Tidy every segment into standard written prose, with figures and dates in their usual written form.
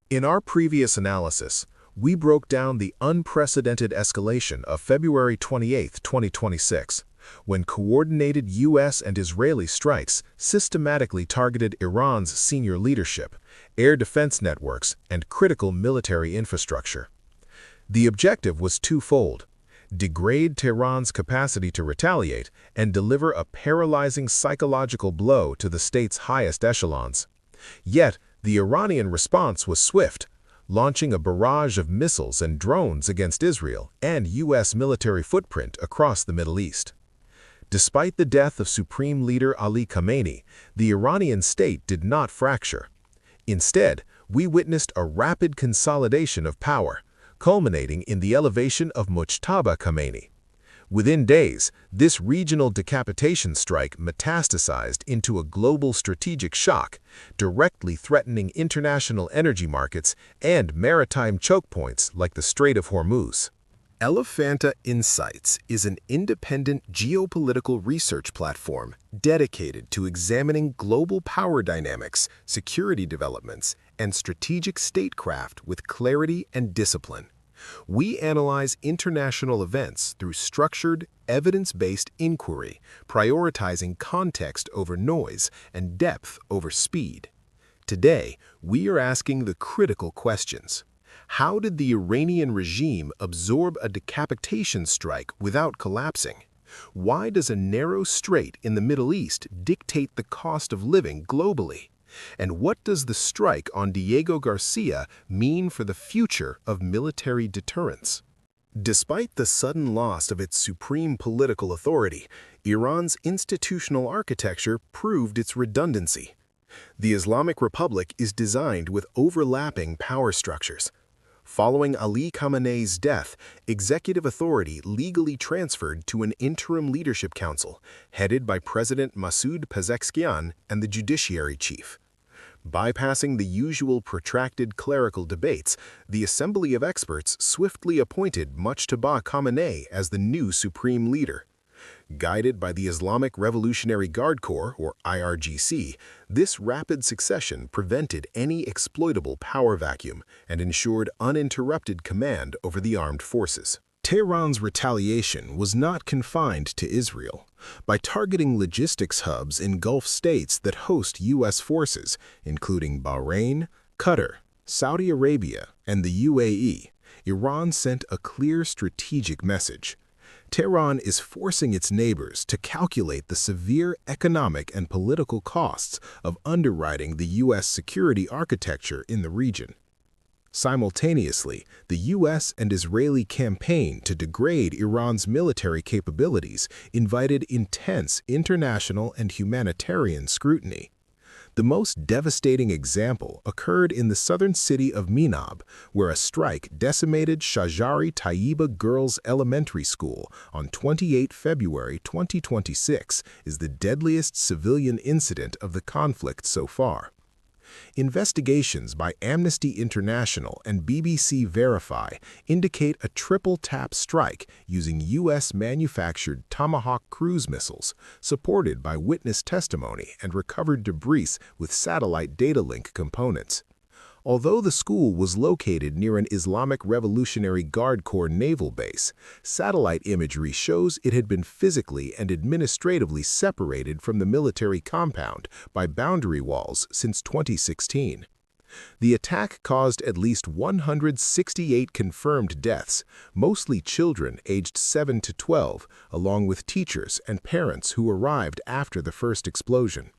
In our previous analysis, we broke down the unprecedented escalation of February 28, 2026, when coordinated U.S. and Israeli strikes systematically targeted Iran's senior leadership, air defense networks, and critical military infrastructure. The objective was twofold: degrade Tehran's capacity to retaliate and deliver a paralyzing psychological blow to the state's highest echelons. Yet, the Iranian response was swift, launching a barrage of missiles and drones against Israel and U.S. military footprint across the Middle East. Despite the death of Supreme Leader Ali Khamenei, the Iranian state did not fracture. Instead, we witnessed a rapid consolidation of power, culminating in the elevation of Mojtaba Khamenei. Within days, this regional decapitation strike metastasized into a global strategic shock, directly threatening international energy markets and maritime choke points like the Strait of Hormuz. Elephanta Insights is an independent geopolitical research platform dedicated to examining global power dynamics, security developments, and strategic statecraft with clarity and discipline. We analyze international events through structured, evidence-based inquiry, prioritizing context over noise and depth over speed. Today, we are asking the critical questions. How did the Iranian regime absorb a decapitation strike without collapsing? Why does a narrow strait in the Middle East dictate the cost of living globally? And what does the strike on Diego Garcia mean for the future of military deterrence? Despite the sudden loss of its supreme political authority, Iran's institutional architecture proved its redundancy. The Islamic Republic is designed with overlapping power structures. Following Ali Khamenei's death, executive authority legally transferred to an interim leadership council, headed by President Masoud Pezeshkian and the judiciary chief. Bypassing the usual protracted clerical debates, the Assembly of Experts swiftly appointed Mojtaba Khamenei as the new supreme leader. Guided by the Islamic Revolutionary Guard Corps, or IRGC, this rapid succession prevented any exploitable power vacuum and ensured uninterrupted command over the armed forces. Tehran's retaliation was not confined to Israel. By targeting logistics hubs in Gulf states that host U.S. forces, including Bahrain, Qatar, Saudi Arabia, and the UAE, Iran sent a clear strategic message. Tehran is forcing its neighbors to calculate the severe economic and political costs of underwriting the U.S. security architecture in the region. Simultaneously, the U.S. and Israeli campaign to degrade Iran's military capabilities invited intense international and humanitarian scrutiny. The most devastating example occurred in the southern city of Minab, where a strike decimated Shajari Tayyiba Girls Elementary School on 28 February 2026 is the deadliest civilian incident of the conflict so far. Investigations by Amnesty International and BBC Verify indicate a triple-tap strike using U.S.-manufactured Tomahawk cruise missiles, supported by witness testimony and recovered debris with satellite data link components. Although the school was located near an Islamic Revolutionary Guard Corps naval base, satellite imagery shows it had been physically and administratively separated from the military compound by boundary walls since 2016. The attack caused at least 168 confirmed deaths, mostly children aged 7 to 12, along with teachers and parents who arrived after the first explosion.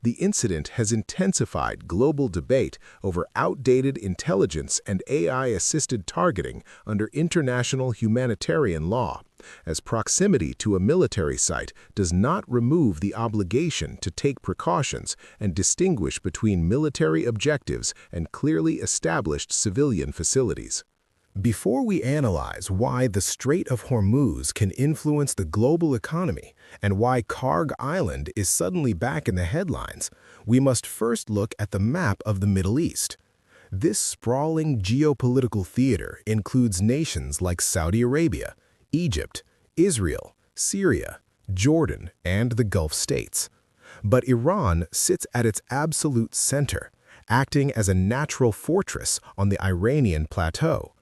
The incident has intensified global debate over outdated intelligence and AI-assisted targeting under international humanitarian law, as proximity to a military site does not remove the obligation to take precautions and distinguish between military objectives and clearly established civilian facilities. Before we analyze why the Strait of Hormuz can influence the global economy and why Karg Island is suddenly back in the headlines, we must first look at the map of the Middle East. This sprawling geopolitical theater includes nations like Saudi Arabia, Egypt, Israel, Syria, Jordan, and the Gulf states. But Iran sits at its absolute center, acting as a natural fortress on the Iranian plateau.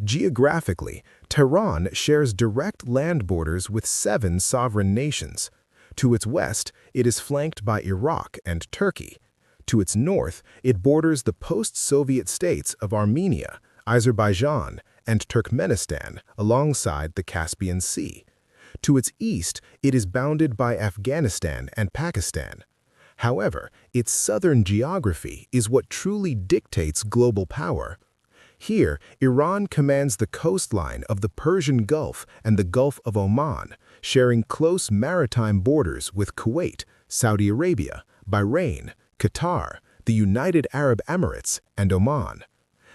Geographically, Tehran shares direct land borders with 7 sovereign nations. To its west, it is flanked by Iraq and Turkey. To its north, it borders the post-Soviet states of Armenia, Azerbaijan, and Turkmenistan alongside the Caspian Sea. To its east, it is bounded by Afghanistan and Pakistan. However, its southern geography is what truly dictates global power. Here, Iran commands the coastline of the Persian Gulf and the Gulf of Oman, sharing close maritime borders with Kuwait, Saudi Arabia, Bahrain, Qatar, the United Arab Emirates, and Oman.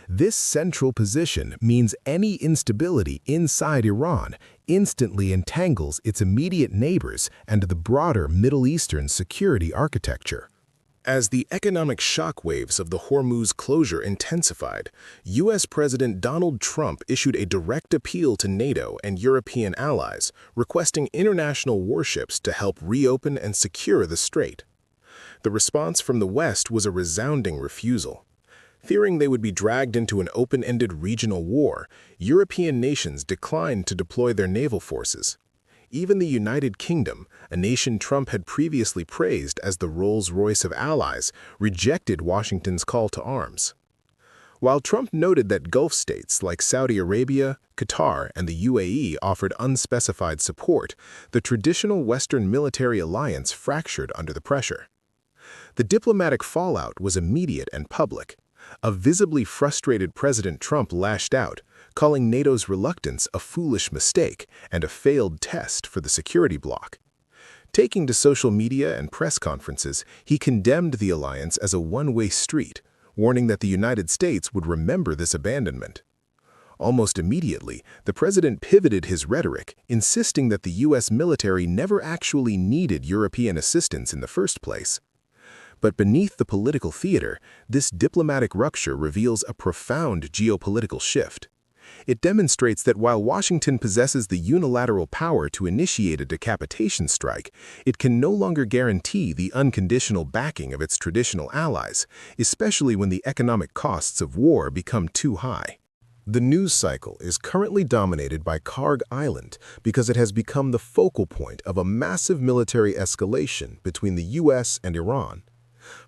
This central position means any instability inside Iran instantly entangles its immediate neighbors and the broader Middle Eastern security architecture. As the economic shockwaves of the Hormuz closure intensified, U.S. President Donald Trump issued a direct appeal to NATO and European allies, requesting international warships to help reopen and secure the strait. The response from the West was a resounding refusal. Fearing they would be dragged into an open-ended regional war, European nations declined to deploy their naval forces. Even the United Kingdom, a nation Trump had previously praised as the Rolls-Royce of allies, rejected Washington's call to arms. While Trump noted that Gulf states like Saudi Arabia, Qatar, and the UAE offered unspecified support, the traditional Western military alliance fractured under the pressure. The diplomatic fallout was immediate and public. A visibly frustrated President Trump lashed out, calling NATO's reluctance a foolish mistake and a failed test for the security bloc. Taking to social media and press conferences, he condemned the alliance as a one-way street, warning that the United States would remember this abandonment. Almost immediately, the president pivoted his rhetoric, insisting that the U.S. military never actually needed European assistance in the first place. But beneath the political theater, this diplomatic rupture reveals a profound geopolitical shift. It demonstrates that while Washington possesses the unilateral power to initiate a decapitation strike, it can no longer guarantee the unconditional backing of its traditional allies, especially when the economic costs of war become too high. The news cycle is currently dominated by Karg Island because it has become the focal point of a massive military escalation between the U.S. and Iran.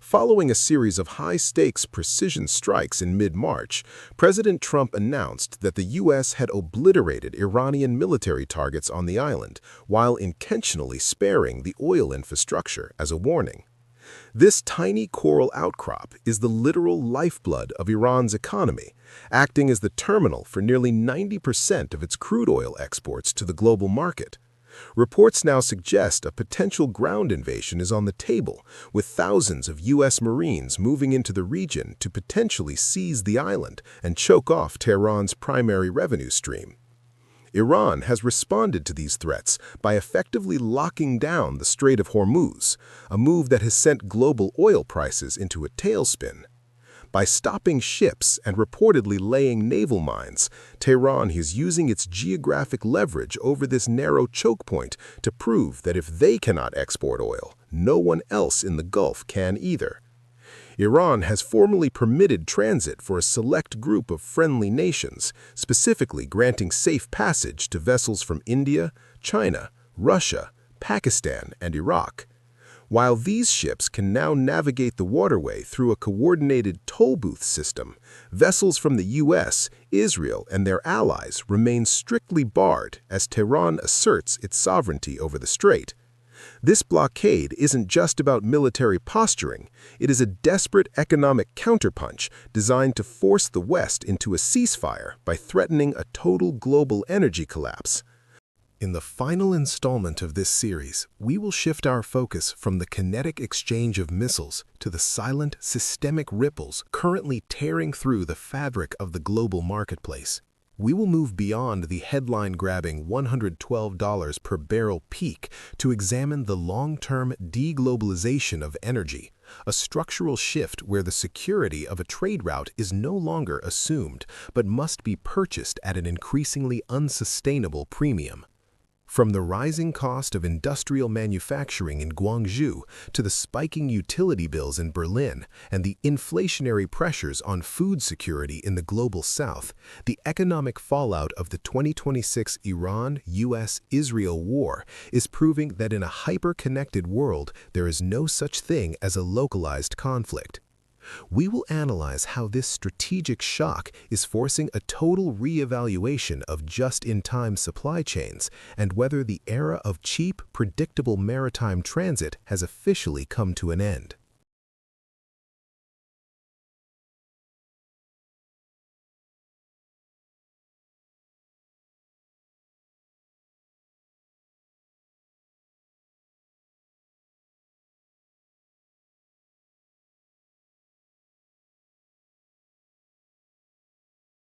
Following a series of high-stakes precision strikes in mid-March, President Trump announced that the U.S. had obliterated Iranian military targets on the island while intentionally sparing the oil infrastructure as a warning. This tiny coral outcrop is the literal lifeblood of Iran's economy, acting as the terminal for nearly 90% of its crude oil exports to the global market. Reports now suggest a potential ground invasion is on the table, with thousands of U.S. Marines moving into the region to potentially seize the island and choke off Tehran's primary revenue stream. Iran has responded to these threats by effectively locking down the Strait of Hormuz, a move that has sent global oil prices into a tailspin. By stopping ships and reportedly laying naval mines, Tehran is using its geographic leverage over this narrow choke point to prove that if they cannot export oil, no one else in the Gulf can either. Iran has formally permitted transit for a select group of friendly nations, specifically granting safe passage to vessels from India, China, Russia, Pakistan, and Iraq. While these ships can now navigate the waterway through a coordinated toll booth system, vessels from the U.S., Israel, and their allies remain strictly barred as Tehran asserts its sovereignty over the strait. This blockade isn't just about military posturing, it is a desperate economic counterpunch designed to force the West into a ceasefire by threatening a total global energy collapse. In the final installment of this series, we will shift our focus from the kinetic exchange of missiles to the silent, systemic ripples currently tearing through the fabric of the global marketplace. We will move beyond the headline-grabbing $112 per barrel peak to examine the long-term deglobalization of energy, a structural shift where the security of a trade route is no longer assumed but must be purchased at an increasingly unsustainable premium. From the rising cost of industrial manufacturing in Guangzhou to the spiking utility bills in Berlin and the inflationary pressures on food security in the global south, the economic fallout of the 2026 Iran-US-Israel war is proving that in a hyper-connected world, there is no such thing as a localized conflict. We will analyze how this strategic shock is forcing a total reevaluation of just-in-time supply chains and whether the era of cheap, predictable maritime transit has officially come to an end.